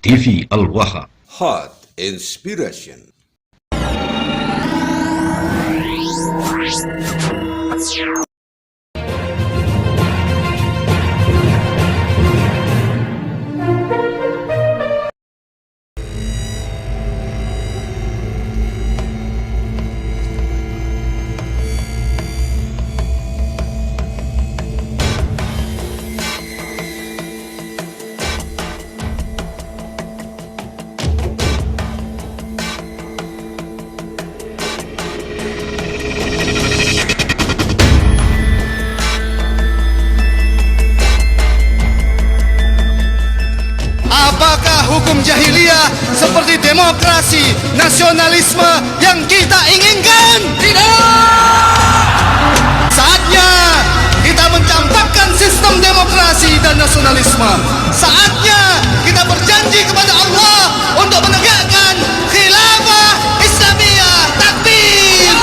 TV Al-Waha. Hot Inspiration. Apakah hukum jahiliyah seperti demokrasi, nasionalisme yang kita inginkan? Tidak! Saatnya kita mencampakkan sistem demokrasi dan nasionalisme. Saatnya kita berjanji kepada Allah untuk menegakkan khilafah Islamiyah. Takbir!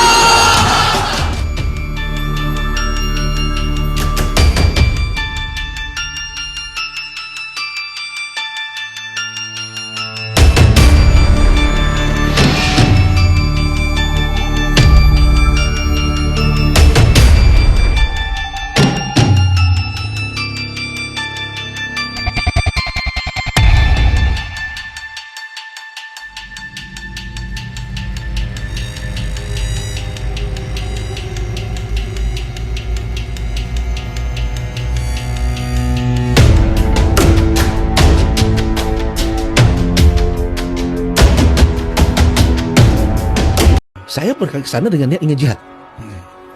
Saya pergi ke sana dengan niat ingin jihad.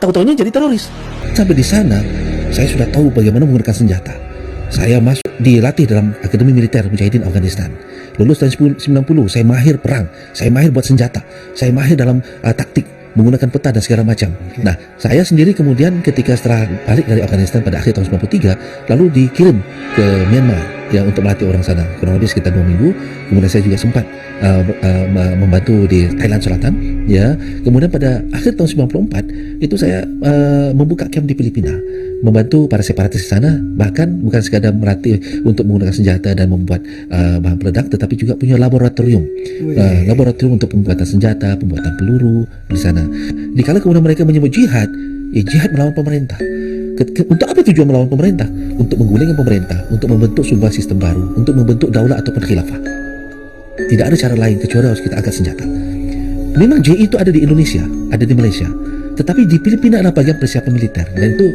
Tahu-tahunya jadi teroris. Sampai di sana, saya sudah tahu bagaimana menggunakan senjata. Saya masuk dilatih dalam Akademi Militer Mujahidin Afghanistan. Lulus tahun 90, saya mahir perang. Saya mahir buat senjata. Saya mahir dalam taktik, menggunakan peta dan segala macam. Nah, saya sendiri kemudian ketika setelah balik dari Afghanistan pada akhir tahun 93, lalu dikirim ke Myanmar ya untuk melatih orang sana. Kurang lebih sekitar 2 minggu. Kemudian saya juga sempat membantu di Thailand Selatan ya. Kemudian pada akhir tahun 94 itu saya membuka camp di Filipina, membantu para separatis di sana, bahkan bukan sekadar melatih untuk menggunakan senjata dan membuat bahan peledak, tetapi juga punya laboratorium untuk pembuatan senjata, pembuatan peluru di sana. Dikala kemudian mereka menyebut jihad, ya jihad melawan pemerintah. Untuk apa tujuan melawan pemerintah? Untuk menggulingkan pemerintah, untuk membentuk sebuah sistem baru, untuk membentuk daulah ataupun khilafah. Tidak ada cara lain kecuali harus kita angkat senjata. Memang JI itu ada di Indonesia, ada di Malaysia, tetapi di Filipina adalah bagian persiapan militer, dan itu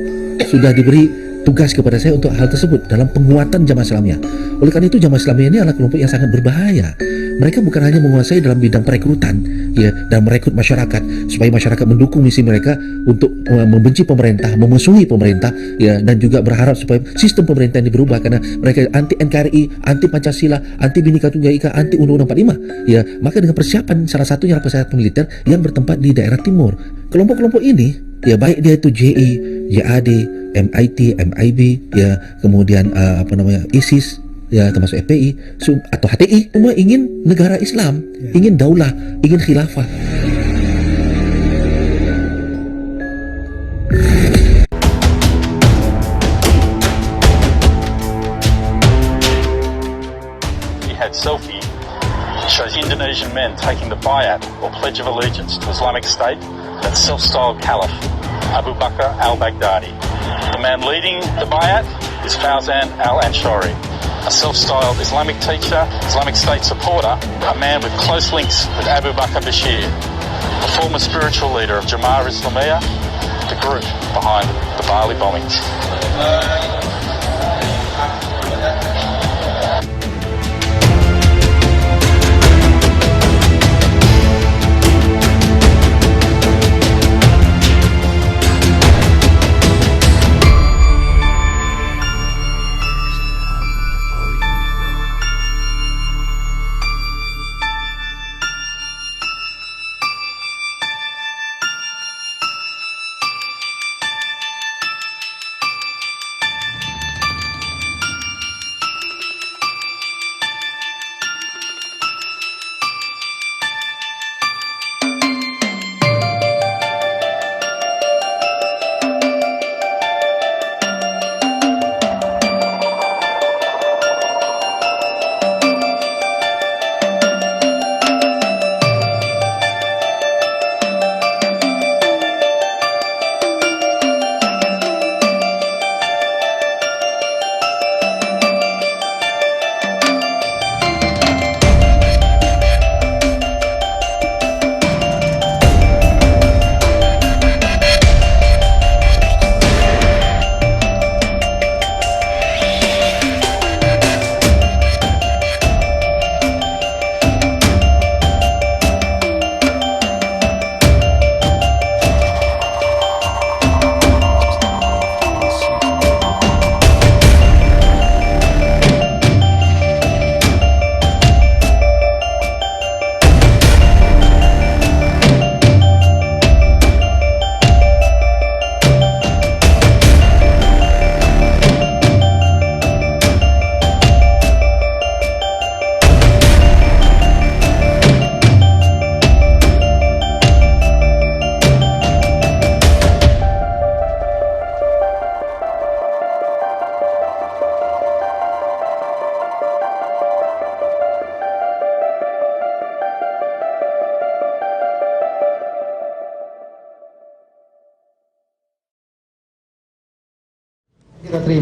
sudah diberi tugas kepada saya untuk hal tersebut dalam penguatan Jamaah Islamiyah. Oleh karena itu Jamaah Islamiyah ini adalah kelompok yang sangat berbahaya. Mereka bukan hanya menguasai dalam bidang perekrutan ya, dan merekrut masyarakat supaya masyarakat mendukung misi mereka untuk membenci pemerintah, memusuhi pemerintah ya, dan juga berharap supaya sistem pemerintah ini berubah karena mereka anti NKRI, anti Pancasila, anti Bhinneka Tunggal Ika, anti Undang-Undang 45 ya. Maka dengan persiapan, salah satunya adalah persiapan militer yang bertempat di daerah timur. Kelompok-kelompok ini ya, baik dia itu JI, JAD, MIT, MIB ya, kemudian ISIS ya, termasuk FPI atau HTI, semua ingin negara Islam, ingin daulah, ingin khilafah. We had selfie shows Indonesian men taking the bayat or pledge of allegiance to Islamic State and self-styled caliph Abu Bakr al-Baghdadi. The man leading the bayat is Fawzan al-Anshari, a self-styled Islamic teacher, Islamic State supporter, a man with close links with Abu Bakr Bashir, the former spiritual leader of Jamaah Islamiyah, the group behind the Bali bombings.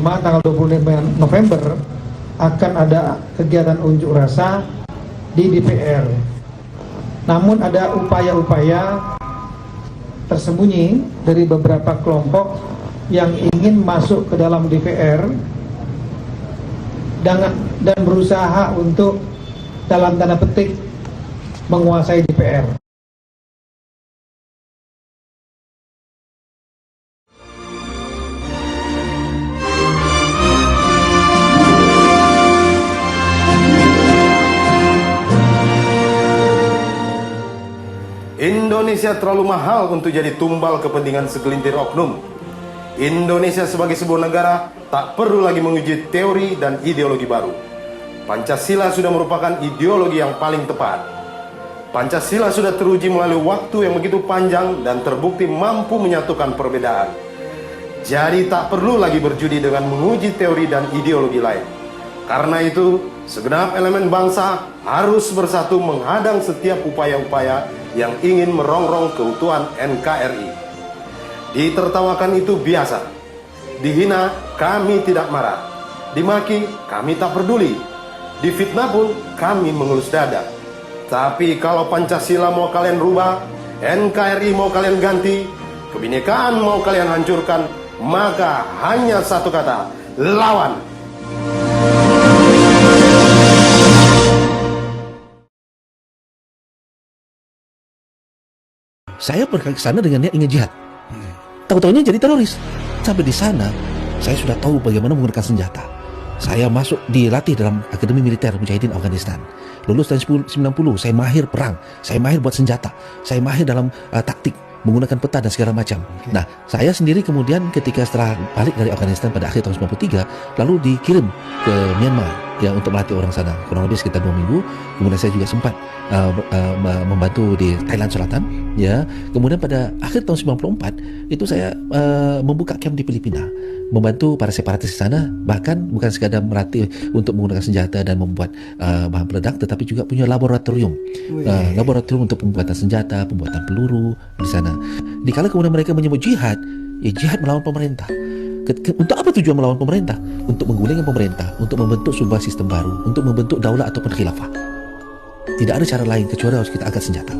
tanggal 25 November akan ada kegiatan unjuk rasa di DPR. Namun ada upaya-upaya tersembunyi dari beberapa kelompok yang ingin masuk ke dalam DPR dan berusaha untuk dalam tanda petik menguasai DPR. Indonesia terlalu mahal untuk jadi tumbal kepentingan segelintir oknum. Indonesia sebagai sebuah negara tak perlu lagi menguji teori dan ideologi baru. Pancasila sudah merupakan ideologi yang paling tepat. Pancasila sudah teruji melalui waktu yang begitu panjang dan terbukti mampu menyatukan perbedaan. Jadi tak perlu lagi berjudi dengan menguji teori dan ideologi lain. Karena itu, segenap elemen bangsa harus bersatu menghadang setiap upaya-upaya yang ingin merongrong keutuhan NKRI. Ditertawakan itu biasa. Dihina, kami tidak marah. Dimaki, kami tak peduli. Difitnah pun, kami mengelus dada. Tapi kalau Pancasila mau kalian rubah, NKRI mau kalian ganti, kebinekaan mau kalian hancurkan, maka hanya satu kata, lawan. Saya pergi ke sana dengan niat ingin jihad. Tahu-tahunya jadi teroris. Sampai di sana, saya sudah tahu bagaimana menggunakan senjata. Saya masuk dilatih dalam Akademi Militer Mujahidin Afghanistan. Lulus tahun 90, saya mahir perang. Saya mahir buat senjata. Saya mahir dalam taktik, menggunakan peta dan segala macam. Nah, saya sendiri kemudian ketika setelah balik dari Afghanistan pada akhir tahun 93, lalu dikirim ke Myanmar ya untuk melatih orang sana. Kurang lebih sekitar 2 minggu. Kemudian saya juga sempat membantu di Thailand Selatan ya. Kemudian pada akhir tahun 94 itu saya membuka camp di Filipina, membantu para separatis di sana, bahkan bukan sekadar melatih untuk menggunakan senjata dan membuat bahan peledak, tetapi juga punya laboratorium untuk pembuatan senjata, pembuatan peluru di sana. Dikala kemudian mereka menyebut jihad, ya jihad melawan pemerintah. Untuk apa tujuan melawan pemerintah? Untuk menggulingkan pemerintah, untuk membentuk sebuah sistem baru, untuk membentuk daulah ataupun khilafah. Tidak ada cara lain kecuali harus kita angkat senjata.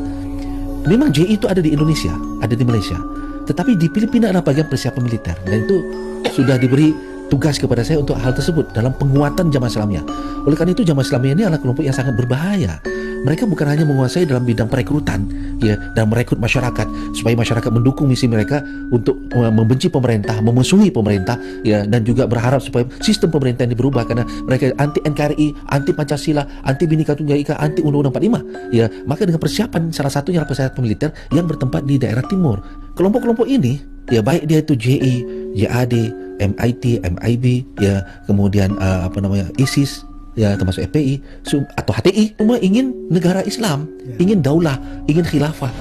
Memang JI itu ada di Indonesia, ada di Malaysia, tetapi di Filipina adalah bagian persiapan militer, dan itu sudah diberi tugas kepada saya untuk hal tersebut dalam penguatan Jamaah Islamiyah. Oleh karena itu Jamaah Islamiyah ini adalah kelompok yang sangat berbahaya. Mereka bukan hanya menguasai dalam bidang perekrutan ya, dan merekrut masyarakat supaya masyarakat mendukung misi mereka untuk membenci pemerintah, memusuhi pemerintah ya, dan juga berharap supaya sistem pemerintah ini berubah karena mereka anti NKRI, anti Pancasila, anti Bhinneka Tunggal Ika, anti Undang-Undang 45 ya. Maka dengan persiapan, salah satunya adalah persiapan militer yang bertempat di daerah timur. Kelompok-kelompok ini ya, baik dia itu JI, JAD, MIT, MIB ya, kemudian ISIS ya, termasuk FPI atau HTI, semua ingin negara Islam, ingin daulah, ingin khilafah.